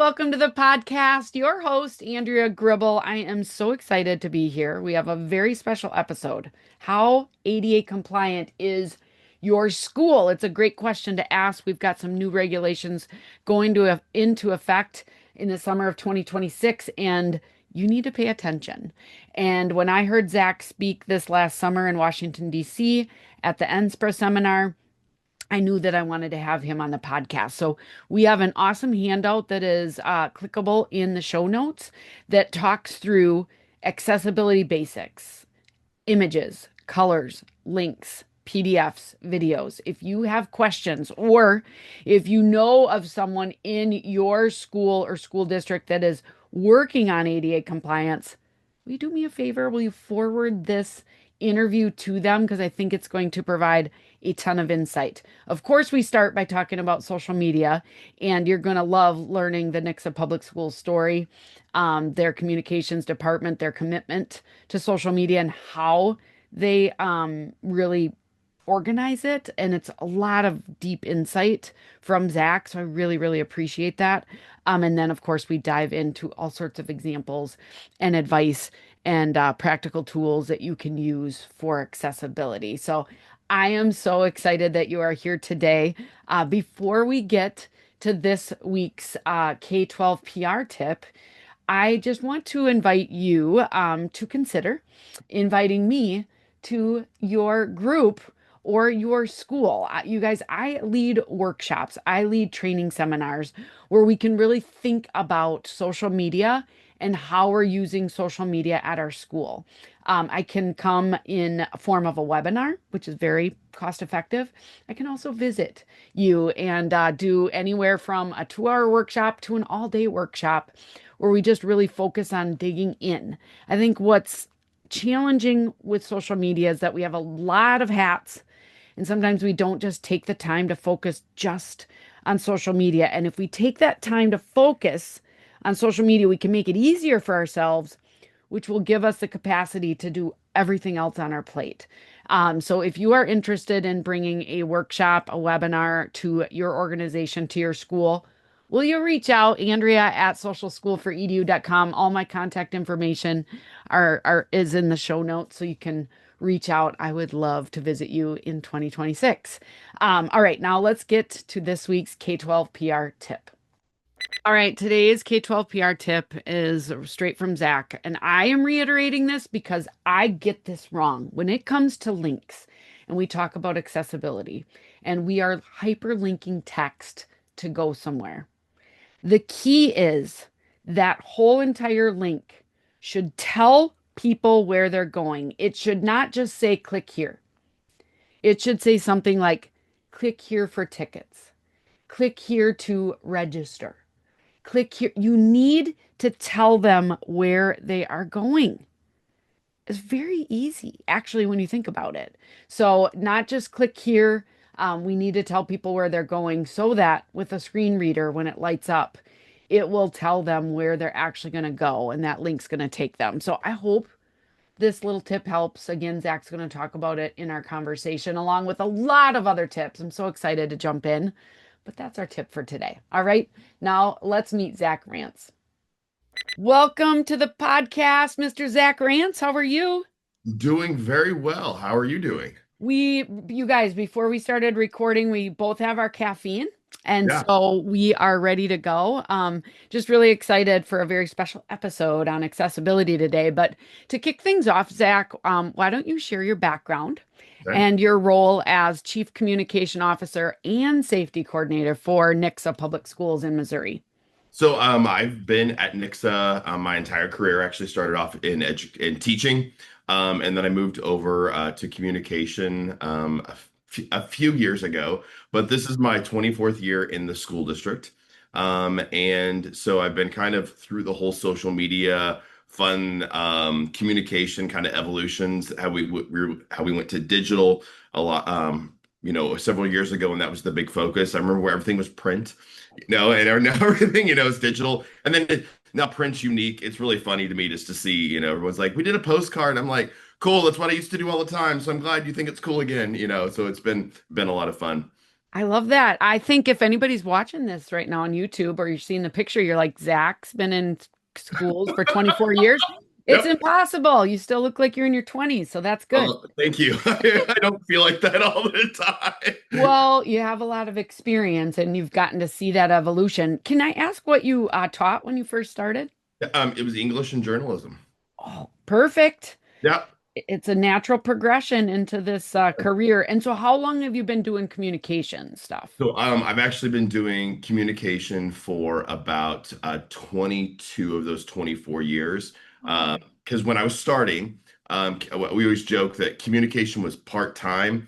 welcome to the podcast. Your host, Andrea Gribble. I am so excited to be here. We have a very special episode. How ADA compliant is your school? It's a great question to ask. We've got some new regulations into effect in the summer of 2026, and you need to pay attention. And when I heard Zac speak this last summer in Washington, D.C. at the NSPRA seminar, I knew that I wanted to have him on the podcast. So we have an awesome handout that is clickable in the show notes that talks through accessibility basics, images, colors, links, PDFs, videos. If you have questions or if you know of someone in your school or school district that is working on ADA compliance, will you do me a favor? Will you forward this interview to them? Because I think it's going to provide a ton of insight. Of course, we start by talking about social media, and you're going to love learning the Nixa Public Schools story, their communications department, their commitment to social media, and how they really organize it. And it's a lot of deep insight from Zac. So I really, really appreciate that. And then, of course, we dive into all sorts of examples and advice and practical tools that you can use for accessibility. So I am so excited that you are here today. Before we get to this week's K-12 PR tip, I just want to invite you to consider inviting me to your group or your school. You guys, I lead workshops, I lead training seminars where we can really think about social media and how we're using social media at our school. I can come in a form of a webinar, which is very cost effective. I can also visit you and do anywhere from a 2-hour workshop to an all-day workshop where we just really focus on digging in. I think what's challenging with social media is that we have a lot of hats, and sometimes we don't just take the time to focus just on social media. And if we take that time to focus on social media, we can make it easier for ourselves, which will give us the capacity to do everything else on our plate. So if you are interested in bringing a workshop, a webinar to your organization, to your school, will you reach out, Andrea at socialschoolforedu.com. All my contact information is in the show notes, so you can reach out. I would love to visit you in 2026. All right, now let's get to this week's K-12 PR tip. All right, today's K-12 PR tip is straight from Zac, and I am reiterating this because I get this wrong when it comes to links and we talk about accessibility and we are hyperlinking text to go somewhere. The key is that whole entire link should tell people where they're going. It should not just say click here. It should say something like click here for tickets, click here to register. Click here. You need to tell them where they are going. It's very easy, actually, when you think about it. So, not just click here. We need to tell people where they're going so that with a screen reader, when it lights up, it will tell them where they're actually going to go, and that link's going to take them. So, I hope this little tip helps. Again, Zac's going to talk about it in our conversation, along with a lot of other tips. I'm so excited to jump in. But that's our tip for today. All right. Now let's meet Zac Rantz. Welcome to the podcast, Mr. Zac Rantz. How are you? Doing very well. How are you doing? You guys, before we started recording, we both have our caffeine. And Yeah. so we are ready to go. Just really excited for a very special episode on accessibility today. But to kick things off, Zac, why don't you share your background Okay. and your role as Chief Communication Officer and Safety Coordinator for Nixa Public Schools in Missouri? So I've been at Nixa my entire career. Actually started off in teaching, and then I moved over to communication a few years ago. But this is my 24th year in the school district, and so I've been kind of through the whole social media fun communication kind of evolutions. How we went to digital a lot. Several years ago, and that was the big focus. I remember where everything was print. And now everything, is digital. And then now print's unique. It's really funny to me just to see, everyone's like, we did a postcard. I'm like, cool, that's what I used to do all the time. So I'm glad you think it's cool again, so it's been a lot of fun. I love that. I think if anybody's watching this right now on YouTube or you're seeing the picture, you're like, Zach's been in schools for 24 years. It's Yep. impossible. You still look like you're in your 20s, so that's good. Thank you. I don't feel like that all the time. Well, you have a lot of experience and you've gotten to see that evolution. Can I ask what you taught when you first started? It was English and journalism. Oh, perfect. Yeah. It's a natural progression into this career. And so, how long have you been doing communication stuff? So I've actually been doing communication for about 22 of those 24 years. Oh, Because when I was starting, we always joke that communication was part-time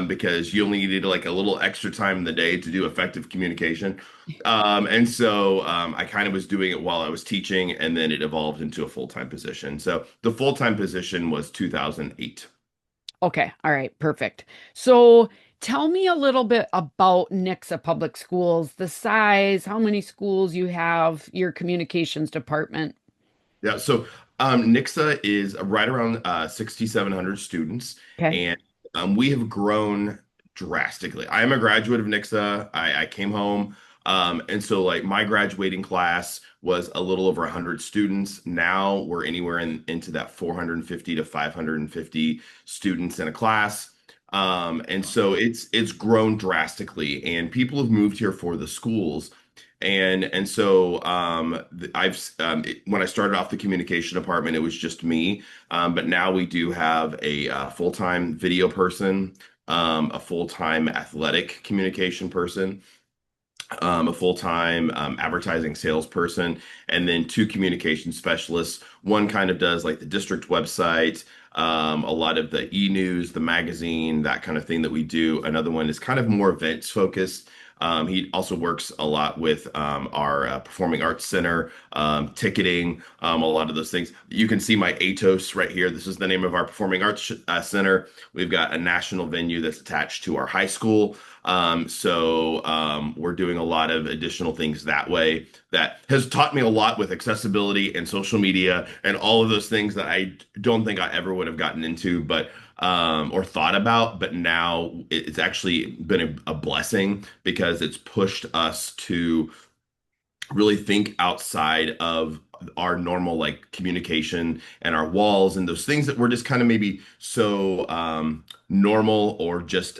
because you only needed like a little extra time in the day to do effective communication. And so I kind of was doing it while I was teaching, and then it evolved into a full-time position. So the full-time position was 2008. okay. All right. Perfect. So, tell me a little bit about Nixa Public Schools, the size, how many schools you have, your communications department. Yeah, so Nixa is right around 6,700 students, Okay. and we have grown drastically. I am a graduate of Nixa. I came home, and so like my graduating class was a little over 100 students. Now we're anywhere into that 450 to 550 students in a class. And so it's grown drastically, and people have moved here for the schools. And so when I started off the communication department, it was just me. But now we do have a full-time video person, a full-time athletic communication person, a full-time advertising salesperson, and then two communication specialists. One kind of does like the district website, a lot of the e-news, the magazine, that kind of thing that we do. Another one is kind of more events focused. He also works a lot with our Performing Arts Center, ticketing, a lot of those things. You can see my ATOS right here. This is the name of our Performing Arts Center. We've got a national venue that's attached to our high school. We're doing a lot of additional things that way that has taught me a lot with accessibility and social media and all of those things that I don't think I ever would have gotten into, but or thought about. But now it's actually been a blessing because it's pushed us to really think outside of our normal like communication and our walls and those things that were just kind of maybe so normal or just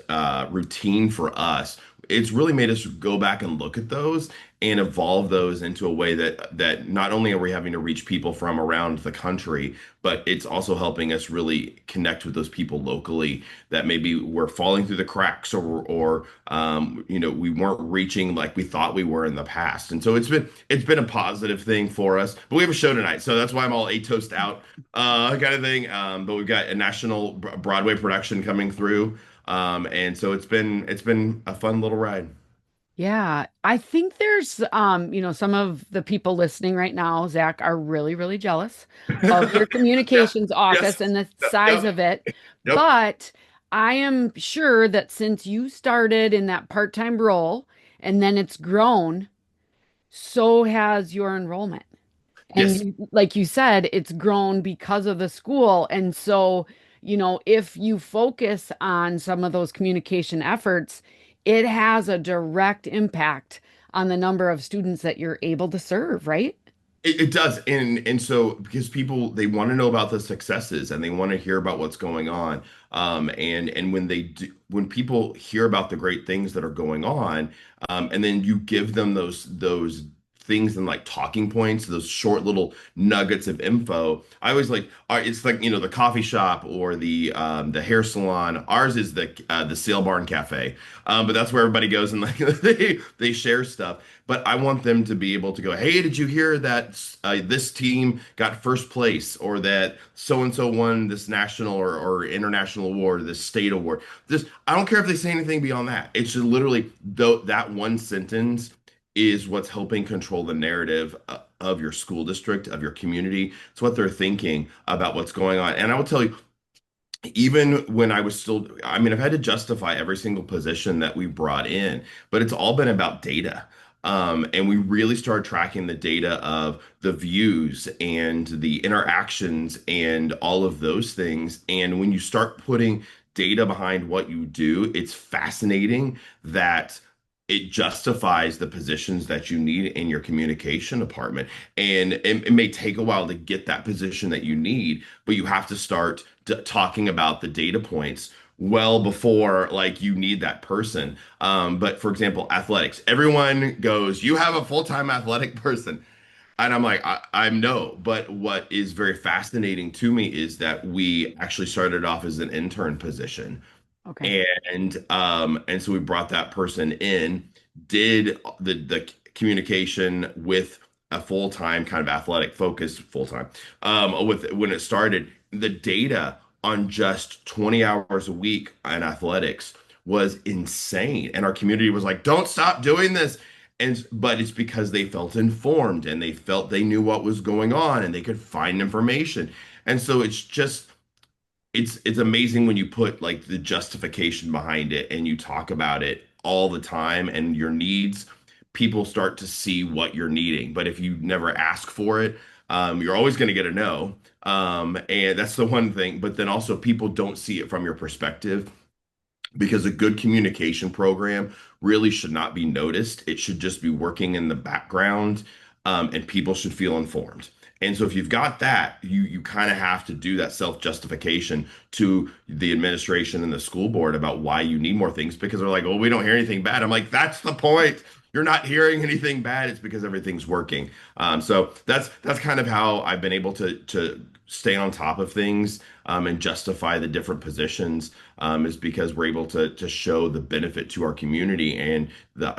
routine for us. It's really made us go back and look at those and evolve those into a way that not only are we having to reach people from around the country, but it's also helping us really connect with those people locally that maybe were falling through the cracks or we weren't reaching like we thought we were in the past. And so it's been a positive thing for us. But we have a show tonight, so that's why I'm all a toast out kind of thing. But we've got a national Broadway production coming through. And so it's been a fun little ride. Yeah, I think there's some of the people listening right now, Zach, are really, really jealous of your Yeah. communications office Yes. and the Yep. size Yep. of it. Yep. But I am sure that since you started in that part-time role and then it's grown, so has your enrollment. And Yes. like you said, it's grown because of the school. And so, if you focus on some of those communication efforts, it has a direct impact on the number of students that you're able to serve, right? It does, and so because people they want to know about the successes and they want to hear about what's going on, and when people hear about the great things that are going on, and then you give them those things and like talking points, those short little nuggets of info. I always like, it's like the coffee shop or the hair salon. Ours is the Sail Barn Cafe, but that's where everybody goes and like they share stuff. But I want them to be able to go, hey, did you hear that this team got first place or that so and so won this national or international award, this state award? This I don't care if they say anything beyond that. It's just literally though that one sentence is what's helping control the narrative of your school district, of your community. It's what they're thinking about what's going on. And I will tell you, even when I was still, I mean, I've had to justify every single position that we brought in, but it's all been about data. And we really started tracking the data of the views and the interactions and all of those things. And when you start putting data behind what you do, it's fascinating that it justifies the positions that you need in your communication department. And it may take a while to get that position that you need, but you have to start talking about the data points well before like you need that person. But for example, athletics, everyone goes, you have a full-time athletic person. And I'm like, I'm no. But what is very fascinating to me is that we actually started off as an intern position. Okay. And so we brought that person in, did the communication with a full-time kind of athletic focus full-time. With when it started, the data on just 20 hours a week in athletics was insane. And our community was like, don't stop doing this. And but it's because they felt informed and they felt they knew what was going on and they could find information. And so it's amazing when you put like the justification behind it and you talk about it all the time and your needs, people start to see what you're needing. But if you never ask for it, you're always going to get a no. And that's the one thing. But then also people don't see it from your perspective because a good communication program really should not be noticed. It should just be working in the background, and people should feel informed. And so if you've got that, you kind of have to do that self-justification to the administration and the school board about why you need more things because they're like, "Oh, we don't hear anything bad." I'm like, "That's the point. You're not hearing anything bad. It's because everything's working." So that's kind of how I've been able to stay on top of things, and justify the different positions, is because we're able to show the benefit to our community and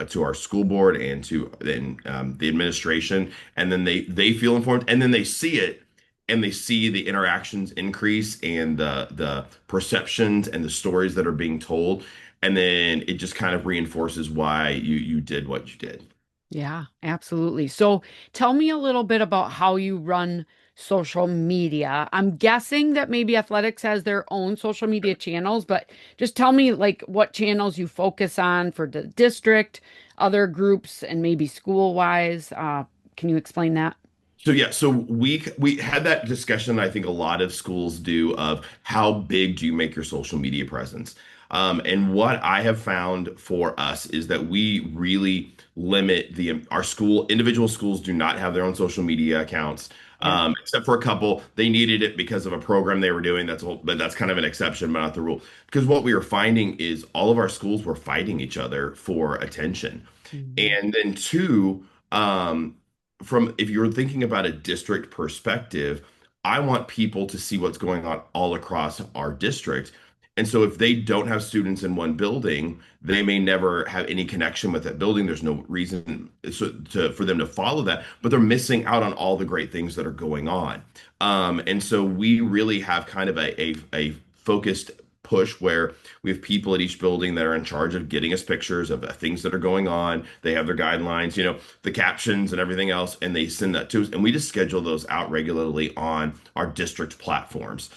to our school board and to then the administration, and then they feel informed, and then they see it, and they see the interactions increase and the perceptions and the stories that are being told, and then it just kind of reinforces why you did what you did. Yeah, absolutely. So tell me a little bit about how you run social media. I'm guessing that maybe athletics has their own social media channels, but just tell me like what channels you focus on for the district, other groups, and maybe school wise. Can you explain that? So yeah, so we had that discussion. I think a lot of schools do of how big do you make your social media presence? And what I have found for us is that we really limit our school. Individual schools do not have their own social media accounts, Yeah. except for a couple. They needed it because of a program they were doing. But that's kind of an exception, but not the rule. Because what we were finding is all of our schools were fighting each other for attention. Mhm. And then two, from if you're thinking about a district perspective, I want people to see what's going on all across our district. And so if they don't have students in one building, they may never have any connection with that building. There's no reason for them to follow that, but they're missing out on all the great things that are going on. And so we really have kind of a focused push where we have people at each building that are in charge of getting us pictures of the things that are going on. They have their guidelines, the captions and everything else, and they send that to us. And we just schedule those out regularly on our district platforms.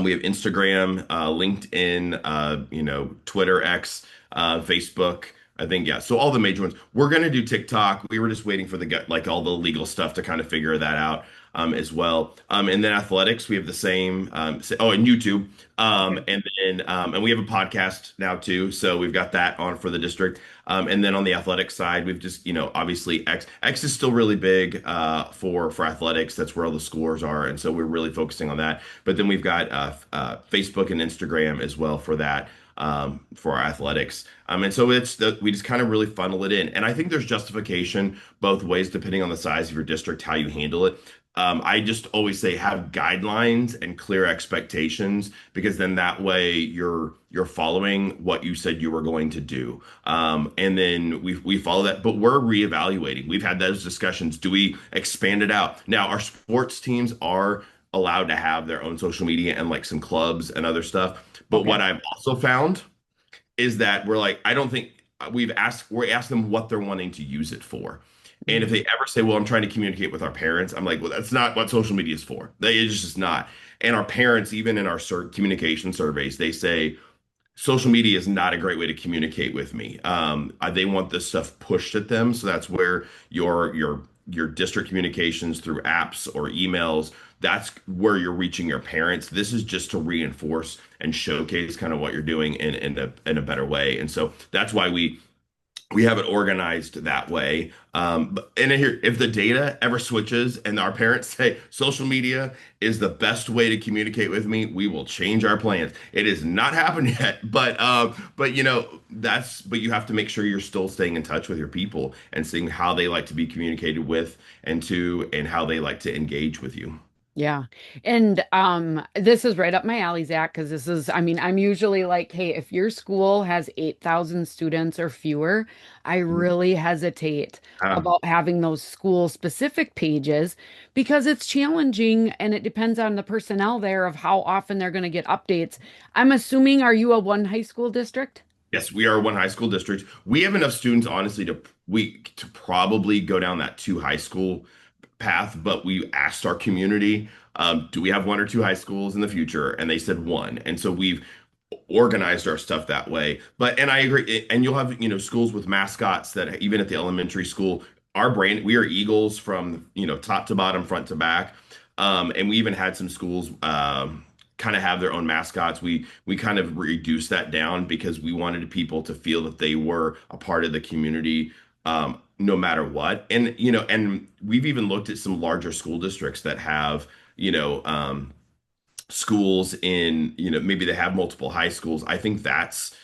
We have Instagram, LinkedIn, Twitter, X, Facebook. I think, yeah. So all the major ones. We're gonna do TikTok. We were just waiting for like all the legal stuff to kind of figure that out, as well. And then athletics, we have the same. And YouTube. Okay. And we have a podcast now too. So we've got that on for the district. And then on the athletic side, we've just, obviously X is still really big, for athletics. That's where all the scores are, and so we're really focusing on that. But then we've got Facebook and Instagram as well for that, for our athletics. And so we just kind of really funnel it in. And I think there's justification both ways depending on the size of your district, how you handle it. I just always say have guidelines and clear expectations because then that way you're following what you said you were going to do. And then we follow that, but we're reevaluating. We've had those discussions. Do we expand it out? Now, our sports teams are allowed to have their own social media and like some clubs and other stuff. But Okay. what I've also found is that we're like, I don't think we asked them what they're wanting to use it for. And if Mhm. they ever say, well, I'm trying to communicate with our parents, I'm like, well, that's not what social media is for. It's just not. And our parents, even in our communication surveys, they say social media is not a great way to communicate with me. They want this stuff pushed at them. So that's where your your district communications through apps or emails, that's where you're reaching your parents. This is just to reinforce and showcase kind of what you're doing in a better way. And so that's why we have it organized that way. And here, if the data ever switches and our parents say social media is the best way to communicate with me, we will change our plans. It has not happened yet, but but you have to make sure you're still staying in touch with your people and seeing how they like to be communicated with and how they like to engage with you. Yeah. And this is right up my alley, Zach, because this is, I mean, I'm usually like, hey, if your school has 8,000 students or fewer, I really hesitate Uh, about having those school specific pages because it's challenging and it depends on the personnel there of how often they're going to get updates. I'm assuming, are you a one high school district? Yes, we are one high school district. We have enough students, honestly, to probably go down that two high school path, but we asked our community, do we have one or two high schools in the future? And they said one. And so we've organized our stuff that way. But and I agree, and you'll have, schools with mascots that even at the elementary school, our brand, we are Eagles from, top to bottom, front to back. And we even had some schools kind of have their own mascots. We kind of reduced that down because we wanted people to feel that they were a part of the community no matter what. And we've even looked at some larger school districts that have, you know, um, schools in, maybe they have multiple high schools. I think that's,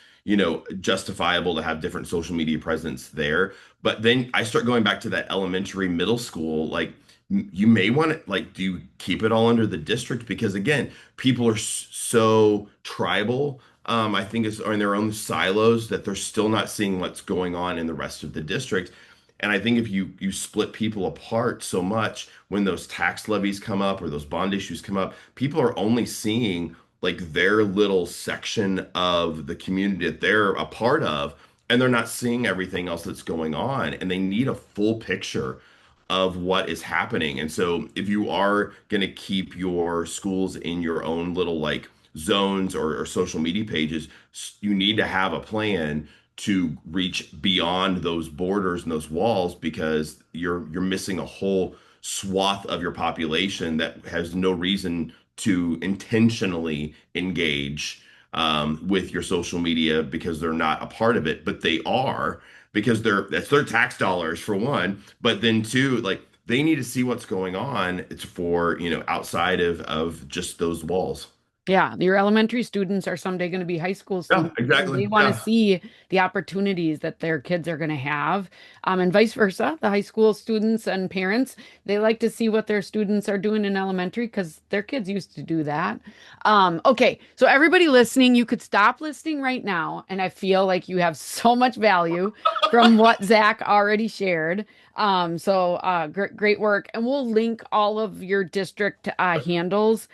justifiable to have different social media presence there. But then I start going back to that elementary, middle school, like you may want to like do you keep it all under the district because again, people are so tribal. I think are in their own silos that they're still not seeing what's going on in the rest of the district. And I think if you split people apart so much when those tax levies come up or those bond issues come up, people are only seeing like their little section of the community that they're a part of, and they're not seeing everything else that's going on. And they need a full picture of what is happening. And so if you are going to keep your schools in your own little like zones or social media pages, you need to have a plan to reach beyond those borders and those walls because you're missing a whole swath of your population that has no reason to intentionally engage with your social media because they're not a part of it, but they are because that's their tax dollars for one, but then two, like they need to see what's going on. It's for, outside of just those walls. Yeah, your elementary students are someday going to be high school Yeah, students, and exactly. they want to Yeah. see the opportunities that their kids are going to have, and vice versa. The high school students and parents, they like to see what their students are doing in elementary because their kids used to do that. Okay, so everybody listening, you could stop listening right now, and I feel like you have so much value from what Zach already shared. Great work, and we'll link all of your district handles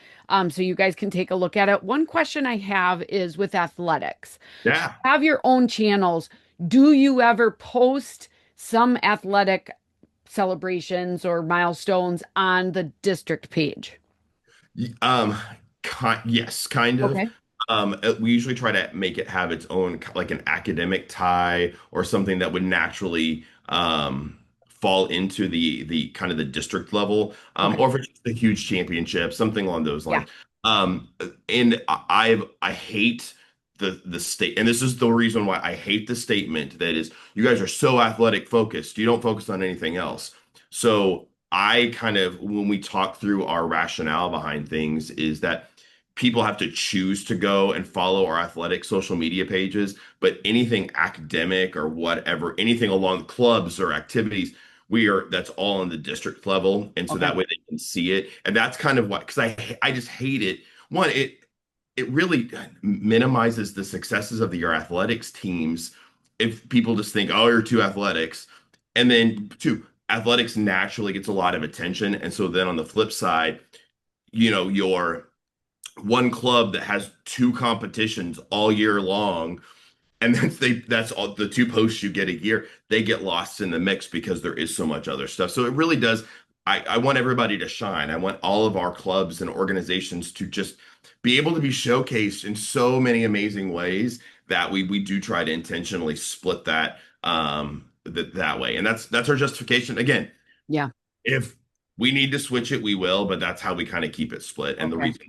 so you guys can take a look at it. One question I have is with athletics. Yeah. Have your own channels. Do you ever post some athletic celebrations or milestones on the district page? Um, yes, kind of. Okay. We usually try to make it have its own like an academic tie or something that would naturally fall into the kind of the district level, Okay. or if it's just a huge championship, something along those Yeah. lines. And I hate the state, and this is the reason why I hate the statement that is, you guys are so athletic focused, you don't focus on anything else. So I kind of, when we talk through our rationale behind things, is that people have to choose to go and follow our athletic social media pages, but anything academic or whatever, anything along clubs or activities, that's all on the district level, and so Okay. that way they can see it. And that's kind of what, because I just hate it. One, it really minimizes the successes of your athletics teams if people just think, oh, you're two athletics. And then two, athletics naturally gets a lot of attention. And so then on the flip side, your one club that has two competitions all year long, and that's all the two posts you get a year, they get lost in the mix because there is so much other stuff. So it really does. I want everybody to shine. I want all of our clubs and organizations to just be able to be showcased in so many amazing ways that we do try to intentionally split that way. And that's our justification. Again, Yeah. If we need to switch it, we will, but that's how we kind of keep it split. And the Okay. reason,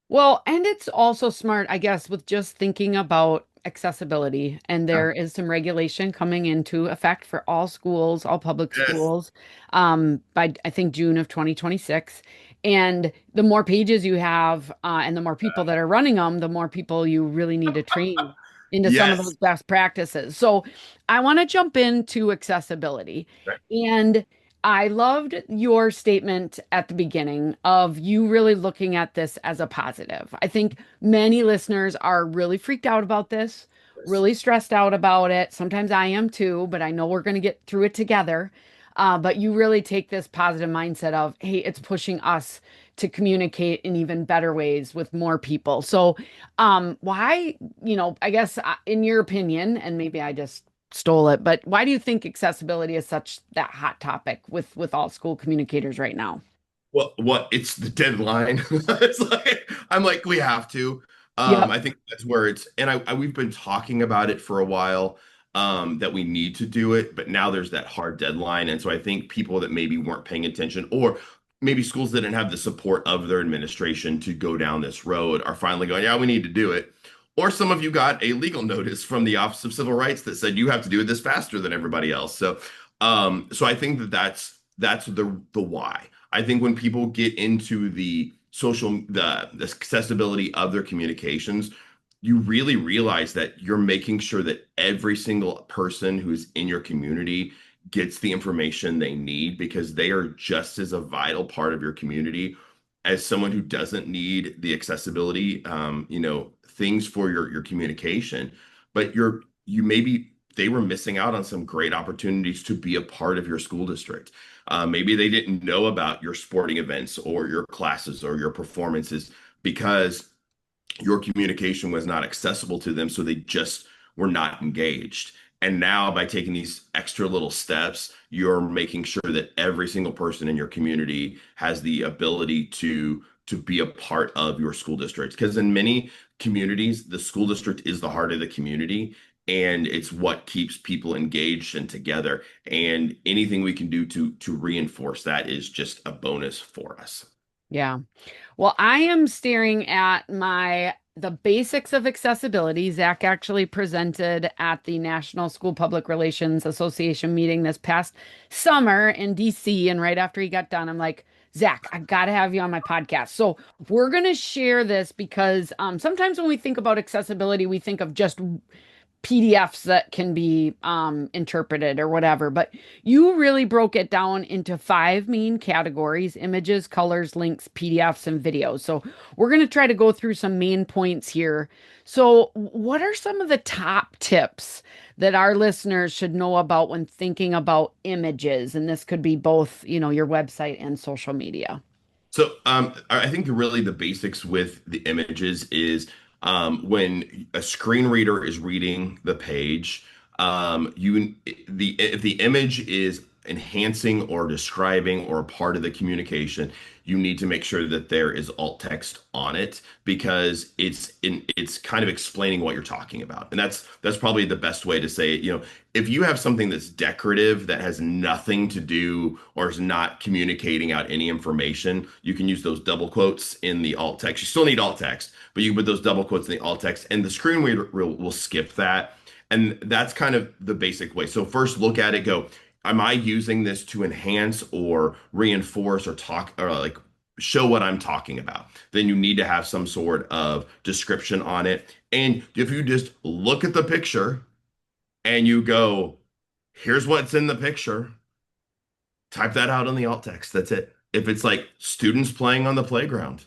Well, and it's also smart, I guess, with just thinking about accessibility. And yeah, there is some regulation coming into effect for all schools, all public yes, schools, by I think June of 2026. And the more pages you have, and the more people that are running them, the more people you really need to train into some of yes. those best practices. So I want to jump into accessibility. And I loved your statement at the beginning of you really looking at this as a positive. I think many listeners are really freaked out about this, Yes. really stressed out about it. Sometimes I am too, but I know we're going to get through it together. But you really take this positive mindset of, hey, it's pushing us to communicate in even better ways with more people. So, why, I guess in your opinion, and maybe I just stole it, but why do you think accessibility is such that hot topic with all school communicators right now? Well, what it's the deadline. It's like I'm like we have to. Yep. I think that's where it's, and we've been talking about it for a while, that we need to do it, but now there's that hard deadline, and so I think people that maybe weren't paying attention, or maybe schools that didn't have the support of their administration to go down this road, are finally going, yeah, we need to do it. Or some of you got a legal notice from the Office of Civil Rights that said you have to do this faster than everybody else. So I think that that's the why. I think when people get into the accessibility of their communications, you really realize that you're making sure that every single person who's in your community gets the information they need, because they are just as a vital part of your community as someone who doesn't need the accessibility, things for your communication. But you maybe they were missing out on some great opportunities to be a part of your school district. Maybe they didn't know about your sporting events or your classes or your performances because your communication was not accessible to them. So they just were not engaged. And now, by taking these extra little steps, you're making sure that every single person in your community has the ability to be a part of your school district. Because in many communities, the school district is the heart of the community, and it's what keeps people engaged and together. And anything we can do to reinforce that is just a bonus for us. Yeah. Well, I am staring at my the basics of accessibility. Zach actually presented at the National School Public Relations Association meeting this past summer in DC. And right after he got done, I'm like, Zach, I gotta have you on my podcast. So we're gonna share this because sometimes when we think about accessibility, we think of just PDFs that can be interpreted or whatever. But you really broke it down into five main categories: images, colors, links, PDFs, and videos. So we're going to try to go through some main points here. So, what are some of the top tips that our listeners should know about when thinking about images? And this could be both, your website and social media. So I think really the basics with the images is, when a screen reader is reading the page, the if the image is enhancing or describing or a part of the communication, you need to make sure that there is alt text on it, because it's kind of explaining what you're talking about. And that's probably the best way to say it. If you have something that's decorative that has nothing to do or is not communicating out any information, you can use those double quotes in the alt text. You still need alt text, but you can put those double quotes in the alt text, and the screen reader will skip that. And that's kind of the basic way. So first look at it, go, am I using this to enhance or reinforce or talk or like show what I'm talking about? Then you need to have some sort of description on it. And if you just look at the picture and you go, here's what's in the picture, type that out in the alt text. That's it. If it's like students playing on the playground,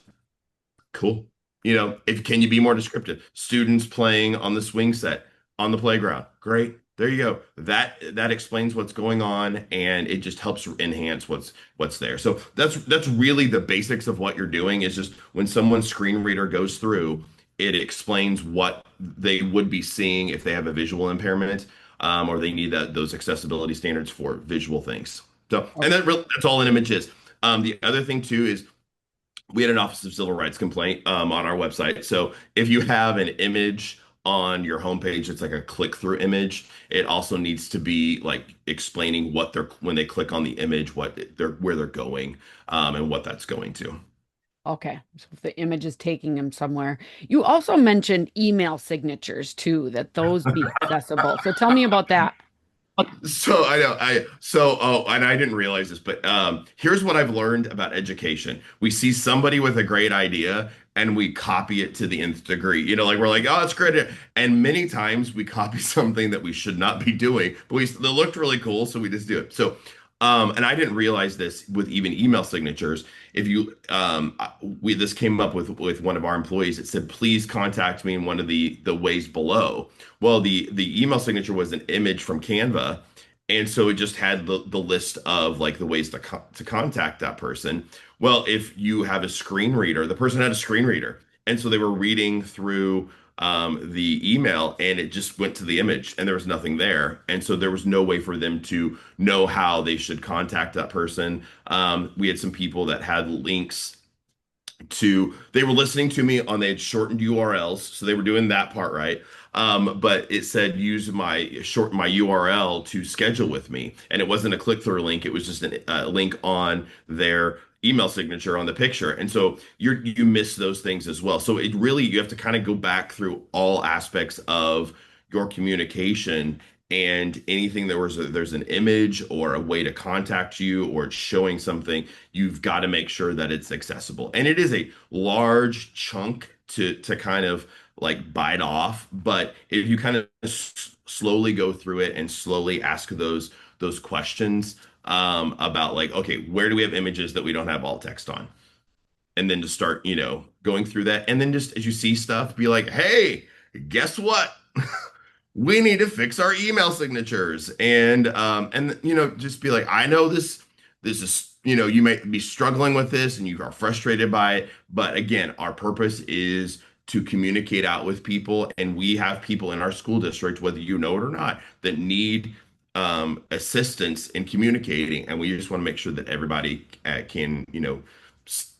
cool. If can you be more descriptive? Students playing on the swing set on the playground. Great. There you go. That explains what's going on, and it just helps enhance what's there. So that's really the basics of what you're doing, is just when someone's screen reader goes through, it explains what they would be seeing if they have a visual impairment, or they need those accessibility standards for visual things. So, and that's all an image is. The other thing too is we had an Office of Civil Rights complaint, on our website. So if you have an image on your homepage, it's like a click-through image. It also needs to be like explaining what they're when they click on the image, what they're where they're going, and what that's going to. Okay. So if the image is taking them somewhere. You also mentioned email signatures too, that those be accessible. So tell me about that. So I know oh, and I didn't realize this, but here's what I've learned about education. We see somebody with a great idea and we copy it to the nth degree. You know, like we're like, oh, it's great. And many times we copy something that we should not be doing, but they looked really cool, so we just do it. So and I didn't realize this with even email signatures. If you we this came up with one of our employees. It said, please contact me in one of the ways below. Well, the email signature was an image from Canva, and so it just had the list of like the ways to contact that person. Well, if you have a screen reader, the person had a screen reader, and so they were reading through the email, and it just went to the image, and there was nothing there, and so there was no way for them to know how they should contact that person. We had some people that had links to they were listening to me on they had shortened URLs, so they were doing that part right. But it said use my URL to schedule with me, and it wasn't a click-through link. It was just a link on their email signature on the picture, and so you miss those things as well. So it really you have to kind of go back through all aspects of your communication and anything there's an image or a way to contact you or it's showing something, you've got to make sure that it's accessible. And it is a large chunk to kind of like bite off, but if you kind of slowly go through it and slowly ask those questions about like, okay, where do we have images that we don't have alt text on? And then to start, going through that. And then just as you see stuff, be like, hey, guess what? We need to fix our email signatures. And just be like, I know this is, you may be struggling with this and you are frustrated by it. But again, our purpose is to communicate out with people. And we have people in our school district, whether you know it or not, that need assistance in communicating. And we just want to make sure that everybody can,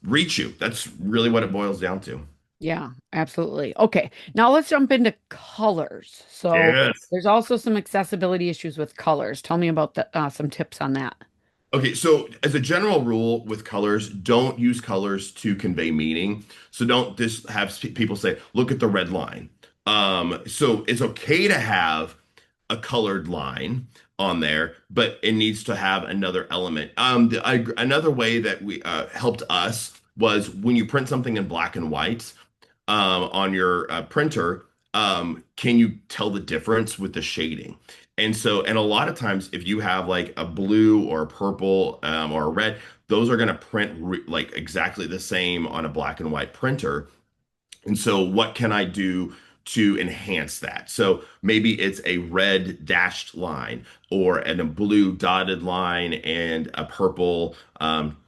reach you. That's really what it boils down to. Yeah, absolutely. Okay, now let's jump into colors. So Yes. there's also some accessibility issues with colors. Tell me about some tips on that. Okay, so as a general rule with colors, don't use colors to convey meaning. So don't just have people say, look at the red line. So it's okay to have a colored line on there, but it needs to have another element. Another way that we helped us was when you print something in black and white on your printer, can you tell the difference with the shading? And a lot of times, if you have like a blue or a purple or a red, those are going to print like exactly the same on a black and white printer. And so, what can I do to enhance that? So maybe it's a red dashed line or a blue dotted line and a purple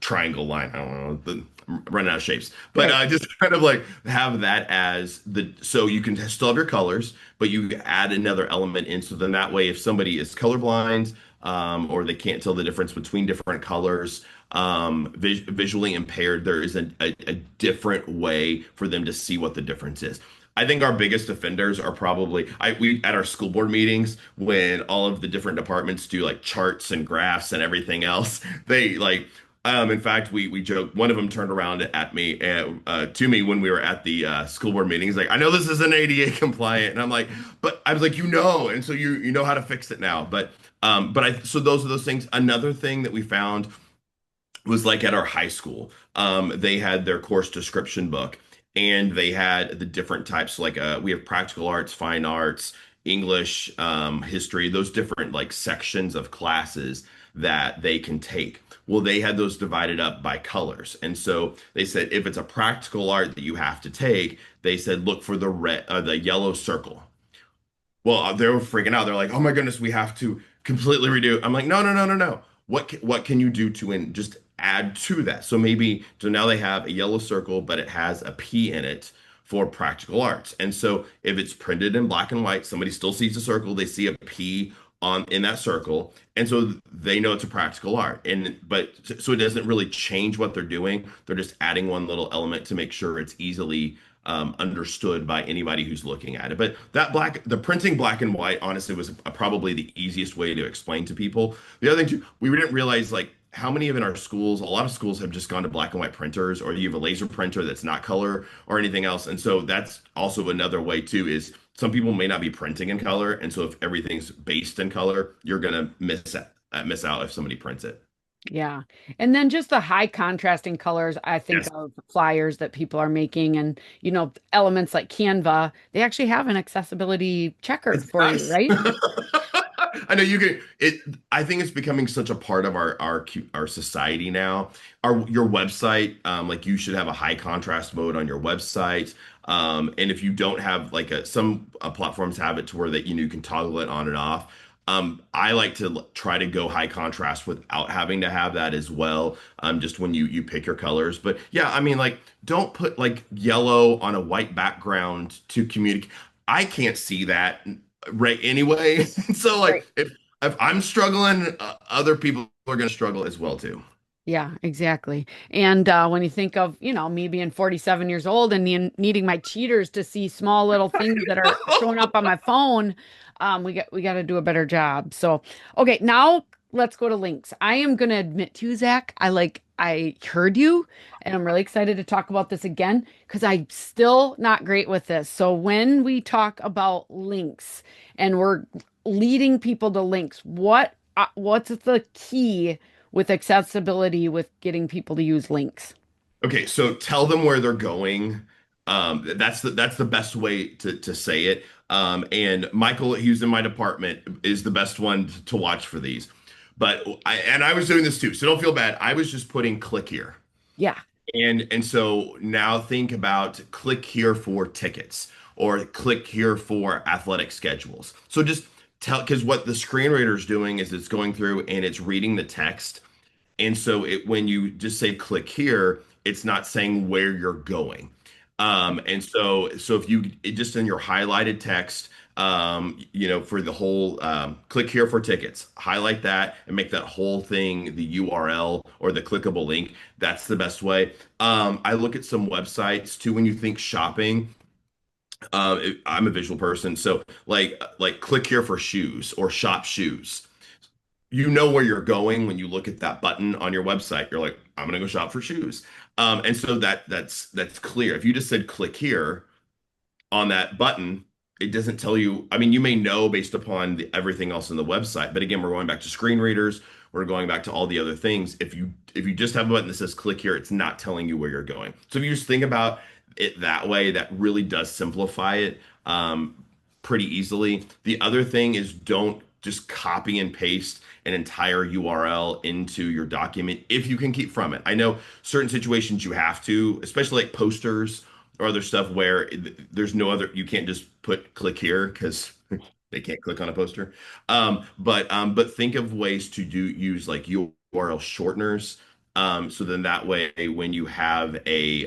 triangle line. I don't know, running out of shapes, but Right. just kind of like have that as so you can still have your colors, but you add another element in. So then that way, if somebody is colorblind or they can't tell the difference between different colors, visually impaired, there is a different way for them to see what the difference is. I think our biggest offenders are probably we at our school board meetings when all of the different departments do like charts and graphs and everything else. They like in fact we joke one of them turned around at me to me when we were at the school board meetings like I know this isn't ADA compliant and I'm like but I was like and so you know how to fix it now but I so those are those things. Another thing that we found was like at our high school. They had their course description book and they had the different types like we have practical arts, fine arts, English, history, those different like sections of classes that they can take. Well, they had those divided up by colors. And so they said if it's a practical art that you have to take, they said look for the yellow circle. Well, they were freaking out. They're like, "Oh my goodness, we have to completely redo." I'm like, "No, no, no, no, no. What can you do to just add to that?" So maybe so now they have a yellow circle, but it has a P in it for practical arts. And so if it's printed in black and white, somebody still sees a circle, they see a P on in that circle, and so they know it's a practical art. And but so it doesn't really change what they're doing. They're just adding one little element to make sure it's easily understood by anybody who's looking at it. But the printing black and white, honestly, was probably the easiest way to explain to people. The other thing too, we didn't realize like how many of in our schools, a lot of schools have just gone to black and white printers, or you have a laser printer that's not color or anything else. And so that's also another way too, is some people may not be printing in color. And so if everything's based in color, you're gonna miss out if somebody prints it. Yeah. And then just the high contrasting colors, I think Yes. of flyers that people are making and, elements like Canva, they actually have an accessibility checker It's for you, nice. right? I know you can it I think it's becoming such a part of our society now. Your website, like you should have a high contrast mode on your website. And if you don't have like some platforms have it to where that you can toggle it on and off. I like to try to go high contrast without having to have that as well. Just when you pick your colors. But yeah, I mean like don't put like yellow on a white background to communicate. I can't see that right anyway. So Right. like if I'm struggling, other people are going to struggle as well too. Yeah, exactly. And when you think of, me being 47 years old and needing my cheaters to see small little things that are showing up on my phone, we got to do a better job. So, okay, now let's go to links. I am going to admit to you, Zach, I heard you, and I'm really excited to talk about this again because I'm still not great with this. So when we talk about links and we're leading people to links, what's the key with accessibility with getting people to use links? Okay, so tell them where they're going. That's the best way to say it. And Michael, who's in my department, is the best one to watch for these. But I was doing this too, so don't feel bad. I was just putting click here. Yeah. And so now think about click here for tickets or click here for athletic schedules. So just tell, because what the screen reader is doing is it's going through and it's reading the text. And so when you just say click here, it's not saying where you're going. And so if just in your highlighted text, for the whole click here for tickets, highlight that and make that whole thing the URL or the clickable link. That's the best way. I look at some websites too when you think shopping. I'm a visual person, so like click here for shoes or shop shoes. You know where you're going when you look at that button on your website. You're like, I'm gonna go shop for shoes. And so that's clear. If you just said click here on that button, it doesn't tell you. I mean, you may know based upon everything else in the website, but again, we're going back to screen readers. We're going back to all the other things. If you just have a button that says click here, it's not telling you where you're going. So if you just think about it that way, that really does simplify it pretty easily. The other thing is don't just copy and paste an entire URL into your document if you can keep from it. I know certain situations you have to, especially like posters or other stuff where there's no other, you can't just put click here because they can't click on a poster. But think of ways to use like URL shorteners. So then that way, when you have a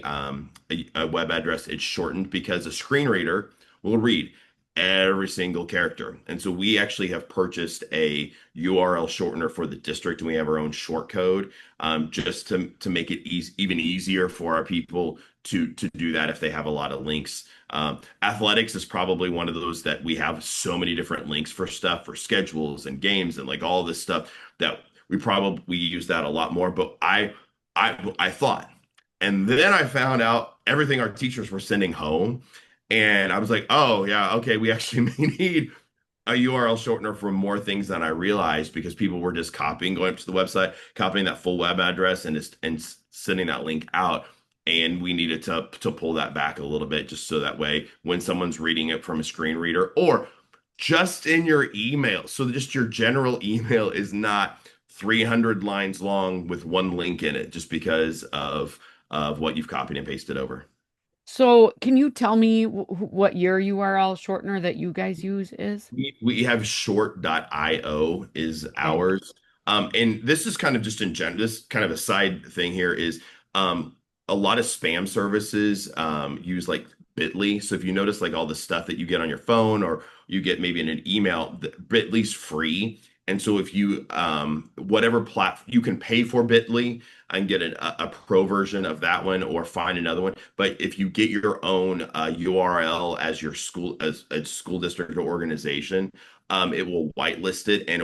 web address, it's shortened because a screen reader will read every single character. And so we actually have purchased a URL shortener for the district, and we have our own short code just to make it even easier for our people to do that if they have a lot of links. Athletics is probably one of those that we have so many different links for stuff for schedules and games and like all this stuff that we use that a lot more. But I thought, and then I found out everything our teachers were sending home. And I was like, oh, yeah, okay, we actually may need a URL shortener for more things than I realized because people were just copying, going up to the website, copying that full web address and sending that link out. And we needed to pull that back a little bit just so that way when someone's reading it from a screen reader or just in your email, so just your general email is not 300 lines long with one link in it just because of what you've copied and pasted over. So, can you tell me what your URL shortener that you guys use is? We have short.io is Okay. ours. And this is kind of just in general, this kind of a side thing here is um, a lot of spam services use like Bitly. So if you notice like all the stuff that you get on your phone or you get maybe in an email, Bitly's free. And so if you whatever platform you can pay for Bitly and get a pro version of that one or find another one. But if you get your own URL as your school as a school district or organization, it will whitelist it and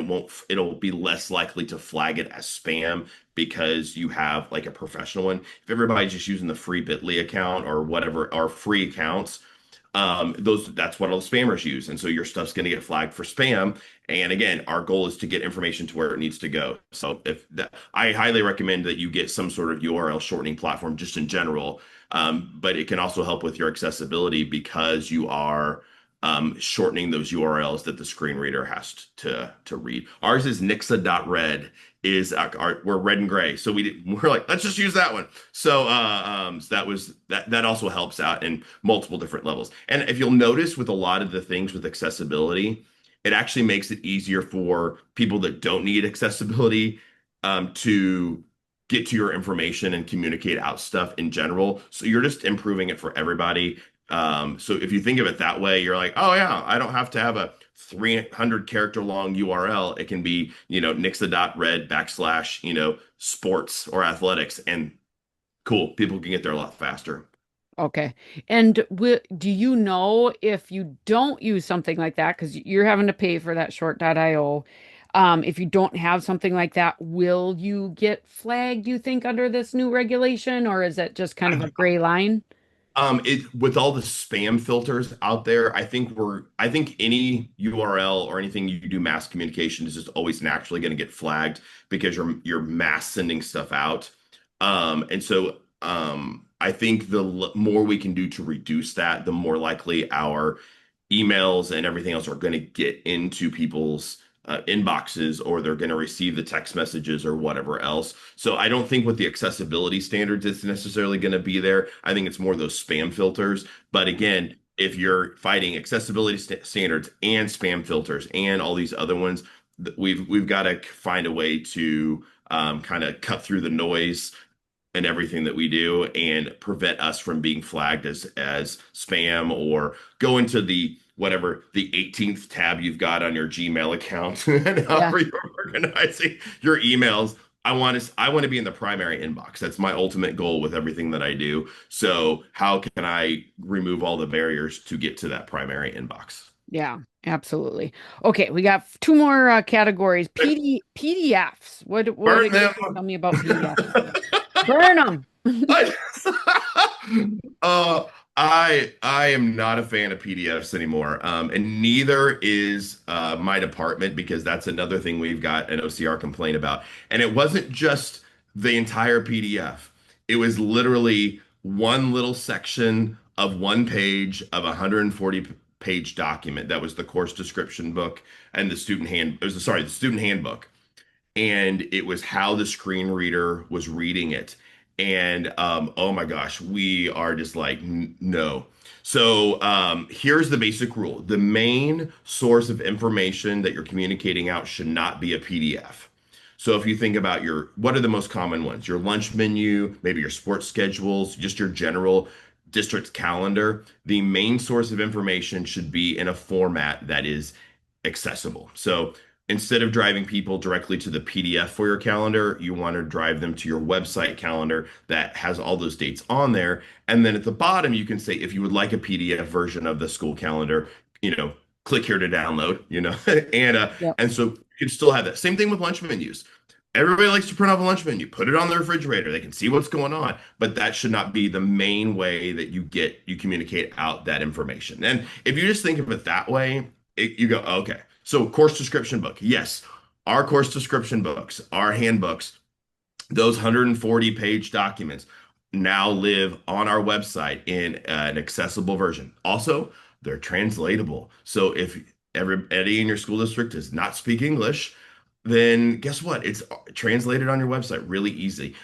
it'll be less likely to flag it as spam because you have like a professional one. If everybody's just using the free Bitly account or whatever, or free accounts, those that's what all the spammers use. And so your stuff's going to get flagged for spam. And again, our goal is to get information to where it needs to go. So if that, I highly recommend that you get some sort of URL shortening platform just in general. But it can also help with your accessibility because you are shortening those URLs that the screen reader has to read. Ours is nixa.red is we're red and gray. So we're like, let's just use that one. So that was that also helps out in multiple different levels. And if you'll notice with a lot of the things with accessibility, it actually makes it easier for people that don't need accessibility to get to your information and communicate out stuff in general. So you're just improving it for everybody. So if you think of it that way, you're like, oh yeah, I don't have to have a 300 character long URL. It can be, nixa.red backslash, sports or athletics, and cool. People can get there a lot faster. Okay. And do you know if you don't use something like that, because you're having to pay for that short.io, if you don't have something like that, will you get flagged, do you think, under this new regulation, or is it just kind of a gray line? It with all the spam filters out there, I think any URL or anything you do mass communication is just always naturally going to get flagged because you're mass sending stuff out. I think the more we can do to reduce that, the more likely our emails and everything else are going to get into people's inboxes or they're going to receive the text messages or whatever else. So I don't think with the accessibility standards it's necessarily going to be there. I think it's more those spam filters. But again, if you're fighting accessibility standards and spam filters and all these other ones, we've got to find a way to kind of cut through the noise and everything that we do and prevent us from being flagged as spam or go into the whatever the 18th tab you've got on your Gmail account and Yeah. however you're organizing your emails. I want to be in the primary inbox. That's my ultimate goal with everything that I do. So how can I remove all the barriers to get to that primary inbox? Yeah, absolutely. Okay, we got two more categories. PDFs. What Burn can them. you tell me about PDFs? Burn them. I, uh, I am not a fan of PDFs anymore, and neither is my department because that's another thing we've got an OCR complaint about. And it wasn't just the entire PDF; it was literally one little section of one page of a 140 page document. That was the course description book and the student hand. It was sorry, the student handbook and it was how the screen reader was reading it. And oh my gosh, we are just like, no. So here's the basic rule. The main source of information that you're communicating out should not be a PDF. So if you think about what are the most common ones? Your lunch menu, maybe your sports schedules, just your general district calendar. The main source of information should be in a format that is accessible. So instead of driving people directly to the PDF for your calendar, you want to drive them to your website calendar that has all those dates on there. And then at the bottom, you can say if you would like a PDF version of the school calendar, click here to download, Yep. and so you can still have that. Same thing with lunch menus. Everybody likes to print off a lunch menu, put it on the refrigerator. They can see what's going on, but that should not be the main way that you communicate out that information. And if you just think of it that way, you go, okay. So course description book. Yes, our course description books, our handbooks, those 140 page documents now live on our website in an accessible version. Also, they're translatable. So if everybody in your school district does not speak English, then guess what? It's translated on your website really easy.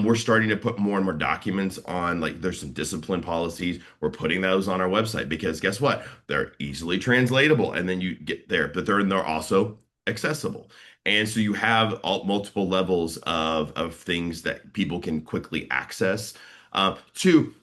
We're starting to put more and more documents on, like there's some discipline policies. We're putting those on our website because guess what? They're easily translatable, and then you get there, but they're also accessible. And so you have multiple levels of things that people can quickly access. Two,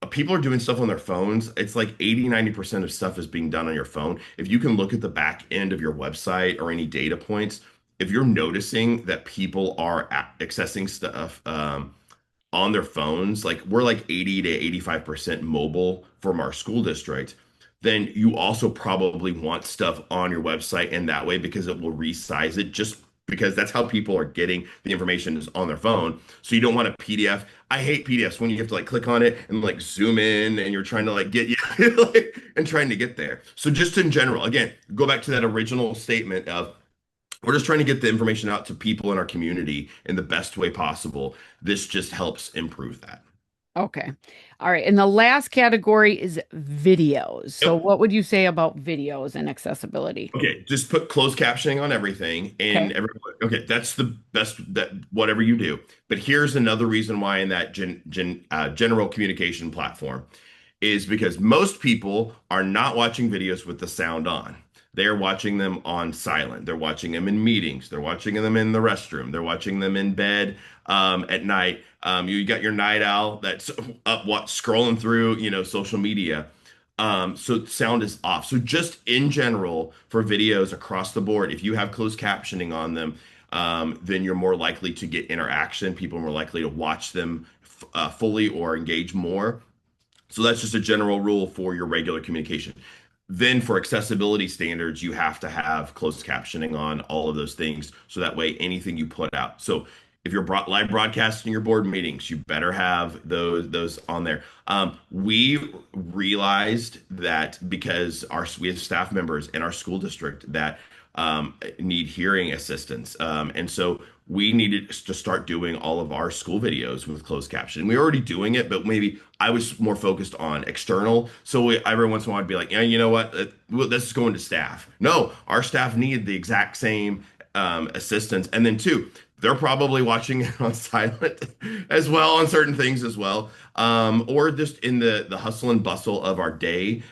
people are doing stuff on their phones. It's like 80-90% of stuff is being done on your phone. If you can look at the back end of your website or any data points, if you're noticing that people are accessing stuff on their phones, like we're like 80 to 85% mobile from our school district, then you also probably want stuff on your website in that way because it will resize it just because that's how people are getting the information is on their phone. So you don't want a PDF. I hate PDFs when you have to like click on it and like zoom in and you're trying to like get like, and trying to get there. So just in general, again, go back to that original statement of we're just trying to get the information out to people in our community in the best way possible. This just helps improve that. Okay. All right. And the last category is videos. So Yep. what would you say about videos and accessibility? Okay, just put closed captioning on everything and Okay. everyone. Okay, that's the best that whatever you do. But here's another reason why in that general communication platform is because most people are not watching videos with the sound on. They're watching them on silent. They're watching them in meetings. They're watching them in the restroom. They're watching them in bed at night. You got your night owl that's up, what, scrolling through, social media. So sound is off. So just in general, for videos across the board, if you have closed captioning on them, then you're more likely to get interaction. People are more likely to watch them fully or engage more. So that's just a general rule for your regular communication. Then for accessibility standards, you have to have closed captioning on all of those things. So that way, anything you put out. So if you're live broadcasting your board meetings, you better have those on there. We realized that because we have staff members in our school district that need hearing assistance, and so we needed to start doing all of our school videos with closed caption. We were already doing it, but maybe I was more focused on external. So every once in a while, I'd be like, yeah, you know what? Well, this is going to staff. No, our staff need the exact same assistance. And then two, they're probably watching it on silent as well on certain things as well, or just in the hustle and bustle of our day.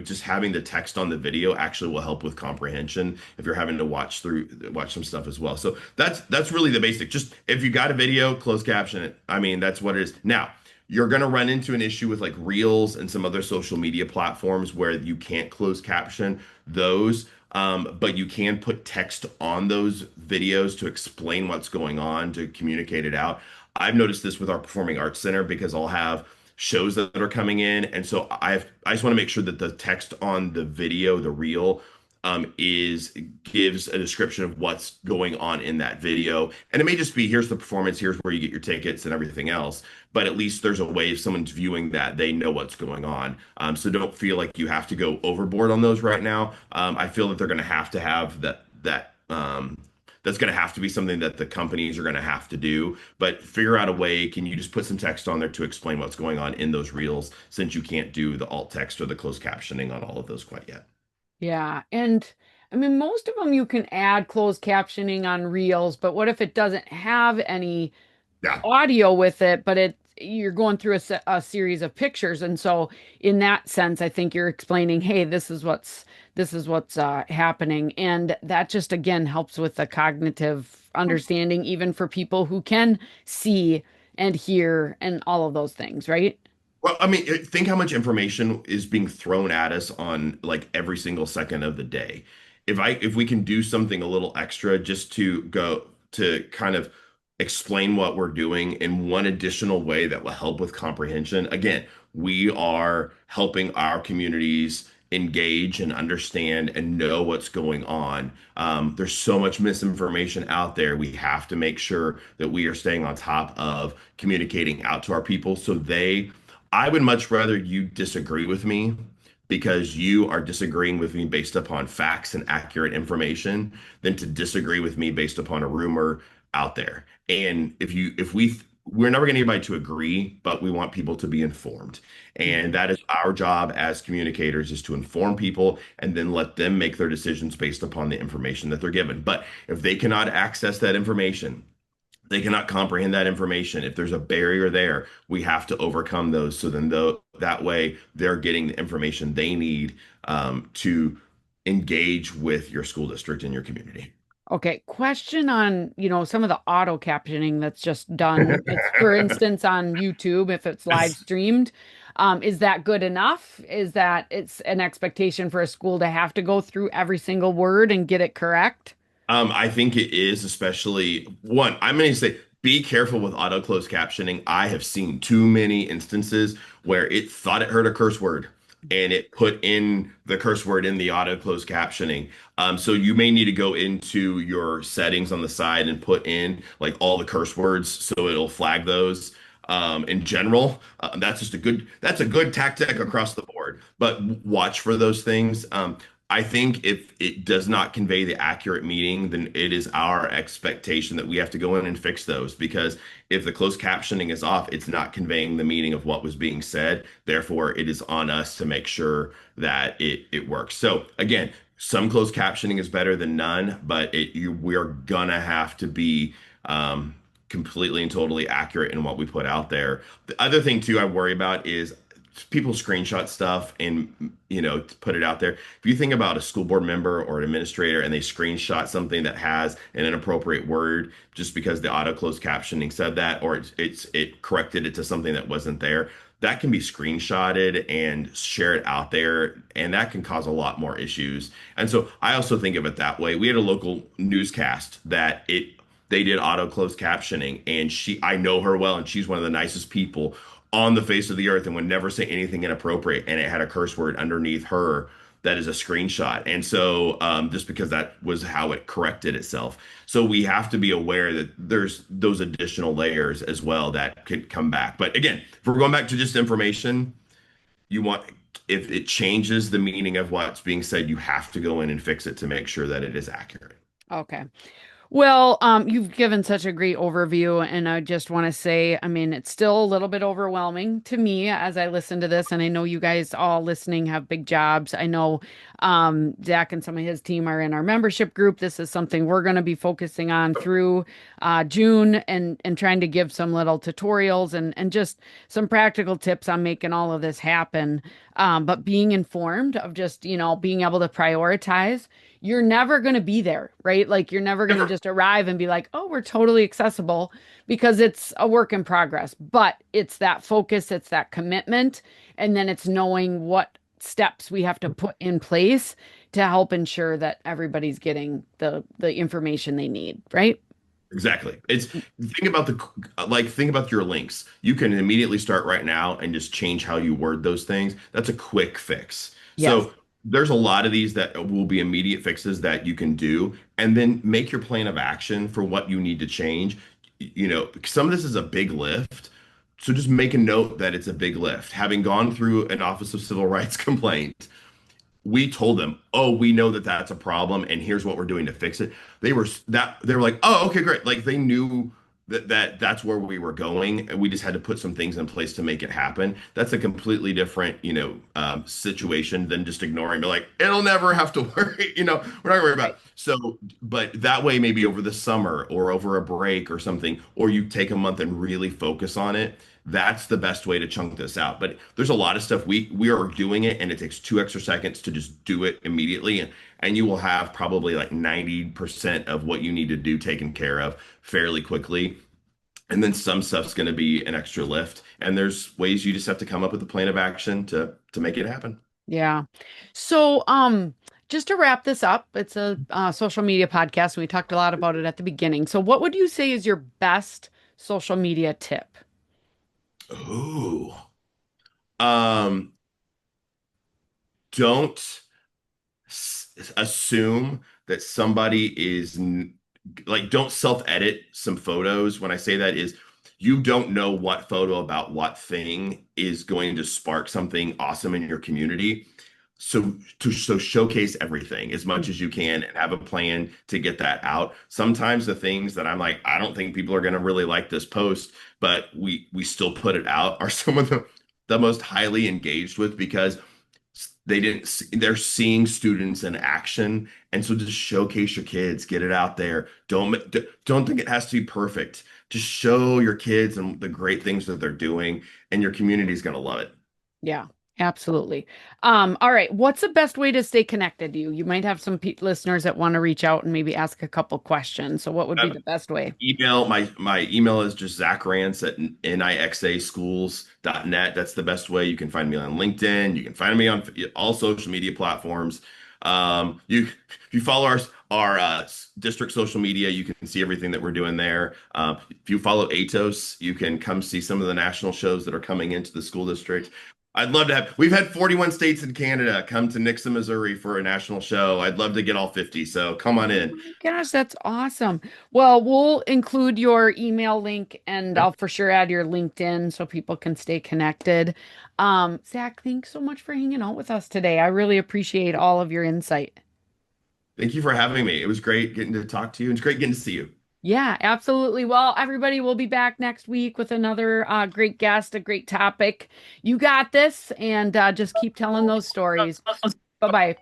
Just having the text on the video actually will help with comprehension if you're having to watch some stuff as well. So that's really the basic. Just if you got a video, closed caption it. I mean, that's what it is. Now, you're going to run into an issue with like Reels and some other social media platforms where you can't close caption those. But you can put text on those videos to explain what's going on, to communicate it out. I've noticed this with our Performing Arts Center because I'll have shows that are coming in, and so I just want to make sure that the text on the video, the reel, is gives a description of what's going on in that video. And it may just be here's the performance, here's where you get your tickets and everything else. But at least there's a way if someone's viewing that, they know what's going on. So don't feel like you have to go overboard on those right now. I feel that they're going to have that. That's going to have to be something that the companies are going to have to do, but figure out a way. Can you just put some text on there to explain what's going on in those reels since you can't do the alt text or the closed captioning on all of those quite yet? Yeah. And I mean, most of them you can add closed captioning on Reels, but what if it doesn't have any Yeah. audio with it, but you're going through a series of pictures, and so in that sense, I think you're explaining, hey, this is what's happening, and that just again helps with the cognitive understanding, even for people who can see and hear and all of those things, right? Well, I mean, think how much information is being thrown at us on like every single second of the day. If we can do something a little extra just to go to kind of explain what we're doing in one additional way that will help with comprehension. Again, we are helping our communities engage and understand and know what's going on. There's so much misinformation out there. We have to make sure that we are staying on top of communicating out to our people so I would much rather you disagree with me because you are disagreeing with me based upon facts and accurate information than to disagree with me based upon a rumor out there. And we're never going to get anybody to agree, but we want people to be informed. And Mhm. that is our job as communicators is to inform people and then let them make their decisions based upon the information that they're given. But if they cannot access that information, they cannot comprehend that information. If there's a barrier there, we have to overcome those. So then, that way, they're getting the information they need to engage with your school district and your community. Okay, question on, some of the auto captioning that's just done. It's, for instance, on YouTube, if it's live streamed, is that good enough? Is that it's an expectation for a school to have to go through every single word and get it correct? I think it is, especially one. I'm going to say be careful with auto closed captioning. I have seen too many instances where it thought it heard a curse word and it put in the curse word in the auto closed captioning. So you may need to go into your settings on the side and put in like all the curse words so it'll flag those. In general, that's a good tactic across the board. But watch for those things. I think if it does not convey the accurate meaning, then it is our expectation that we have to go in and fix those because if the closed captioning is off, it's not conveying the meaning of what was being said. Therefore, it is on us to make sure that it works. So again, some closed captioning is better than none, but we're gonna have to be completely and totally accurate in what we put out there. The other thing too I worry about is people screenshot stuff and put it out there. If you think about a school board member or an administrator and they screenshot something that has an inappropriate word just because the auto closed captioning said that or it corrected it to something that wasn't there, that can be screenshotted and shared out there and that can cause a lot more issues. And so I also think of it that way. We had a local newscast that it they did auto closed captioning and I know her well and she's one of the nicest people on the face of the earth and would never say anything inappropriate. And it had a curse word underneath her that is a screenshot. And so just because that was how it corrected itself. So we have to be aware that there's those additional layers as well that could come back. But again, if we're going back to just information, you want if it changes the meaning of what's being said, you have to go in and fix it to make sure that it is accurate. Okay. Well, you've given such a great overview, and I just want to say, I mean, it's still a little bit overwhelming to me as I listen to this, and I know you guys all listening have big jobs. I know Zach and some of his team are in our membership group. This is something we're going to be focusing on through June and trying to give some little tutorials and just some practical tips on making all of this happen. But being informed of just, being able to prioritize you're never going to be there, right? Like you're never going to just arrive and be like, oh, we're totally accessible because it's a work in progress. But it's that focus, it's that commitment, and then it's knowing what steps we have to put in place to help ensure that everybody's getting the information they need, right? Exactly. It's think about your links. You can immediately start right now and just change how you word those things. That's a quick fix. Yes. So there's a lot of these that will be immediate fixes that you can do, and then make your plan of action for what you need to change. Some of this is a big lift. So just make a note that it's a big lift. Having gone through an Office of Civil Rights complaint, we told them, "Oh, we know that that's a problem, and here's what we're doing to fix it." They were like, "Oh, okay, great." Like they knew that's where we were going, and we just had to put some things in place to make it happen. That's a completely different, situation than just ignoring. Be like, it'll never have to worry. We're not gonna worry about it. So, but that way, maybe over the summer or over a break or something, or you take a month and really focus on it. That's the best way to chunk this out. But there's a lot of stuff we are doing it, and it takes 2 extra seconds to just do it immediately, and you will have probably like 90% of what you need to do taken care of fairly quickly. And then some stuff's going to be an extra lift, and there's ways you just have to come up with a plan of action to make it happen. Yeah. So, just to wrap this up, it's a social media podcast, and we talked a lot about it at the beginning. So, what would you say is your best social media tip? Ooh. Um, don't assume that somebody is like don't self-edit some photos. When I say that is you don't know what photo about what thing is going to spark something awesome in your community. So showcase everything as much as you can and have a plan to get that out. Sometimes the things that I'm like, I don't think people are going to really like this post, but we still put it out are some of the most highly engaged with because they're seeing students in action, and so just showcase your kids, get it out there. Don't think it has to be perfect. Just show your kids and the great things that they're doing, and your community is going to love it. Yeah. Absolutely. All right. What's the best way to stay connected to you? You might have some pe listeners that want to reach out and maybe ask a couple questions. So what would be the best way? Email my email is just Zac Rantz at nixaschools.net. That's the best way. You can find me on LinkedIn. You can find me on all social media platforms. You if you follow our district social media, you can see everything that we're doing there. If you follow ATOS, you can come see some of the national shows that are coming into the school district. I'd love to have. We've had 41 states in Canada come to Nixa, Missouri for a national show. I'd love to get all 50. So come on Oh in. my gosh, that's awesome. Well, we'll include your email link and I'll for sure add your LinkedIn so people can stay connected. Zach, thanks so much for hanging out with us today. I really appreciate all of your insight. Thank you for having me. It was great getting to talk to you, and it's great getting to see you. Yeah, absolutely. Well, everybody, will be back next week with another great guest, a great topic. You got this, and just keep telling those stories. Bye bye.